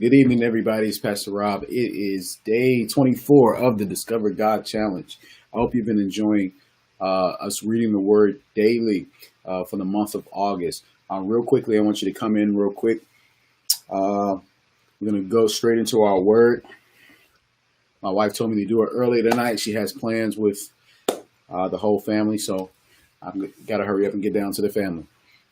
Good evening, everybody. It's Pastor Rob. It is day 24 of the Discover God Challenge. I hope you've been enjoying us reading the Word daily for the month of August. Real quickly, I want you to come in real quick. We're going to go straight into our Word. My wife told me to do it early tonight. She has plans with the whole family, so I've got to hurry up and get down to the family.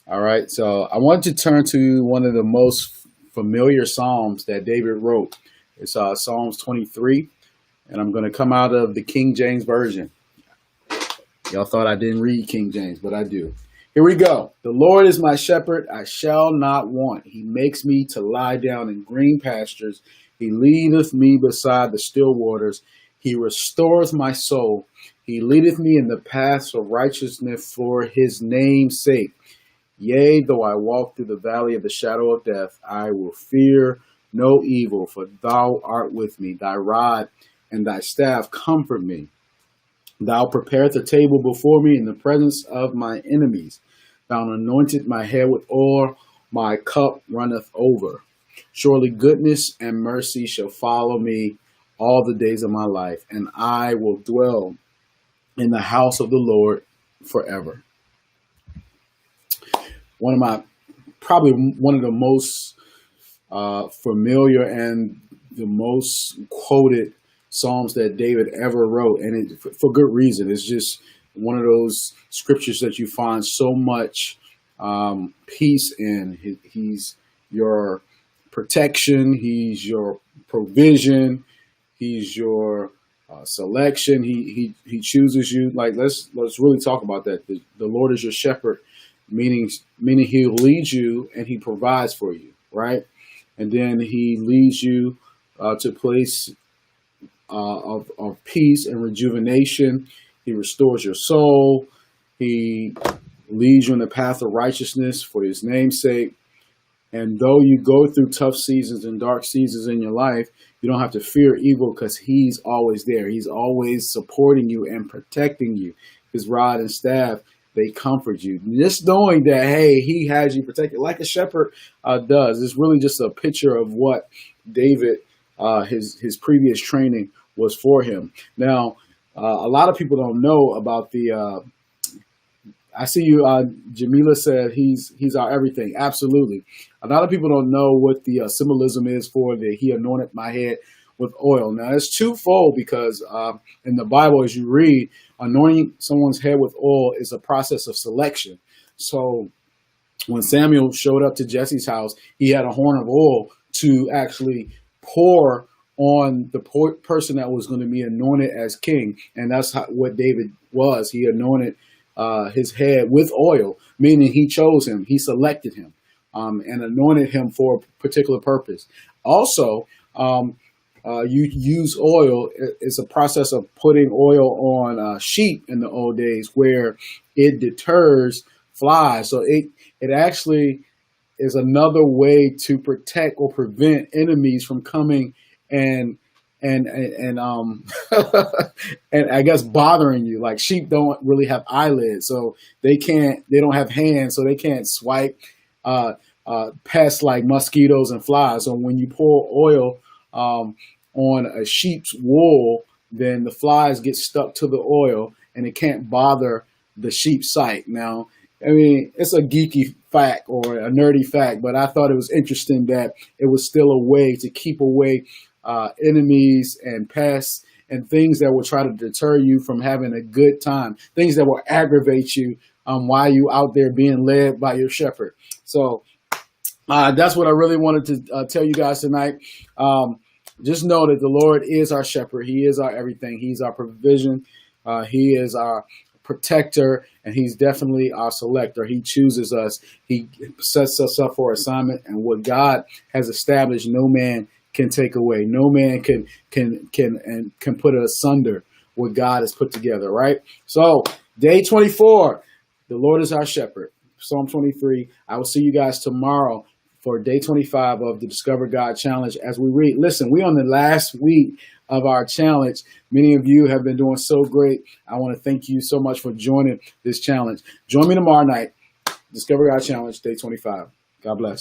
All right, so I want to turn to one of the most familiar Psalms that David wrote. It's Psalms 23, and I'm going to come out of the King James Version. Y'all thought I didn't read King James, but I do. Here we go. The Lord is my shepherd, I shall not want. He makes me to lie down in green pastures. He leadeth me beside the still waters. He restoreth my soul. He leadeth me in the paths of righteousness for his name's sake. Yea, though I walk through the valley of the shadow of death, I will fear no evil, for thou art with me. Thy rod and thy staff comfort me. Thou preparest a table before me in the presence of my enemies. Thou anointed my head with oil, my cup runneth over. Surely goodness and mercy shall follow me all the days of my life, and I will dwell in the house of the Lord forever. Probably one of the most familiar and the most quoted Psalms that David ever wrote, and for good reason. It's just one of those scriptures that you find so much peace in. He's your protection. He's your provision. He's your selection. He chooses you. Like let's really talk about that. The Lord is your shepherd. Meaning he'll lead you and he provides for you, right? And then he leads you to a place of peace and rejuvenation. He restores your soul. He leads you in the path of righteousness for his name's sake. And though you go through tough seasons and dark seasons in your life, you don't have to fear evil because he's always there. He's always supporting you and protecting you. His rod and staff, they comfort you. Just knowing that, hey, he has you protected like a shepherd does. It's really just a picture of what David, his previous training was for him. Now, a lot of people don't know about the, I see you, Jamila said he's our everything. Absolutely. A lot of people don't know what the symbolism is for the he anointed my head with oil. Now, it's twofold because in the Bible, as you read, anointing someone's head with oil is a process of selection. So when Samuel showed up to Jesse's house, he had a horn of oil to actually pour on the person that was going to be anointed as king. And that's what David was. He anointed his head with oil, meaning he chose him. He selected him and anointed him for a particular purpose. Also, you use oil. It's a process of putting oil on sheep in the old days where it deters flies. So it actually is another way to protect or prevent enemies from coming and and I guess bothering you. Like sheep don't really have eyelids, so they don't have hands, so they can't swipe pests like mosquitoes and flies. So when you pour oil on a sheep's wool, then the flies get stuck to the oil and it can't bother the sheep's sight. Now, I mean, it's a geeky fact or a nerdy fact, but I thought it was interesting that it was still a way to keep away enemies and pests and things that will try to deter you from having a good time, things that will aggravate you while you out there being led by your shepherd. So that's what I really wanted to tell you guys tonight. Just know that the Lord is our shepherd. He is our everything. He's our provision. He is our protector, and he's definitely our selector. He chooses us. He sets us up for assignment, and what God has established, no man can take away. No man can put asunder what God has put together, right? So day 24, the Lord is our shepherd. Psalm 23. I will see you guys tomorrow for day 25 of the Discover God Challenge as we read. Listen, we're on the last week of our challenge. Many of you have been doing so great. I want to thank you so much for joining this challenge. Join me tomorrow night, Discover God Challenge, day 25. God bless.